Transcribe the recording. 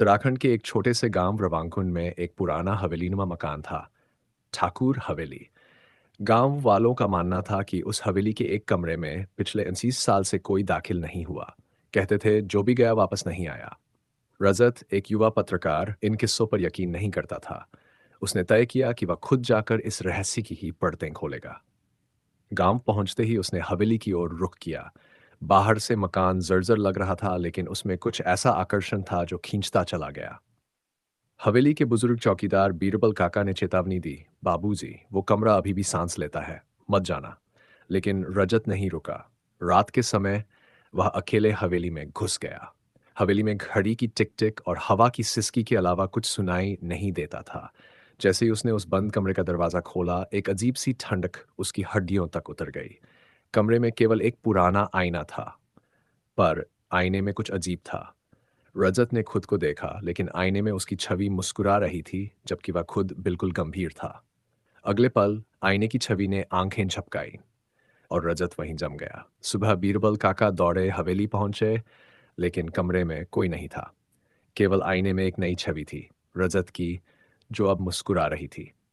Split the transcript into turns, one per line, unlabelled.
उत्तराखंड के एक छोटे से गांव रवांकुन में एक पुराना हवेलीनुमा मकान था। ठाकुर हवेली। गांव वालों का मानना था कि उस हवेली के एक कमरे में पिछले 29 साल से कोई दाखिल नहीं हुआ। कहते थे जो भी गया वापस नहीं आया। रजत, एक युवा पत्रकार, इन किस्सों पर यकीन नहीं करता था। उसने तय किया कि वह खुद जाकर इस रहस्य की ही परतें खोलेगा। गांव पहुंचते ही उसने हवेली की ओर रुख किया। बाहर से मकान जर्जर लग रहा था, लेकिन उसमें कुछ ऐसा आकर्षण था जो खींचता चला गया। हवेली के बुजुर्ग चौकीदार बीरबल काका ने चेतावनी दी, बाबूजी, वो कमरा अभी भी सांस लेता है, मत जाना। लेकिन रजत नहीं रुका। रात के समय वह अकेले हवेली में घुस गया। हवेली में घड़ी की टिक टिक और हवा की सिसकी के अलावा कुछ सुनाई नहीं देता था। जैसे ही उसने उस बंद कमरे का दरवाजा खोला, एक अजीब सी ठंडक उसकी हड्डियों तक उतर गई। कमरे में केवल एक पुराना आईना था, पर आईने में कुछ अजीब था। रजत ने खुद को देखा, लेकिन आईने में उसकी छवि मुस्कुरा रही थी, जबकि वह खुद बिल्कुल गंभीर था। अगले पल आईने की छवि ने आंखें झपकाई और रजत वहीं जम गया। सुबह बीरबल काका दौड़े हवेली पहुंचे, लेकिन कमरे में कोई नहीं था। केवल आईने में एक नई छवि थी, रजत की, जो अब मुस्कुरा रही थी।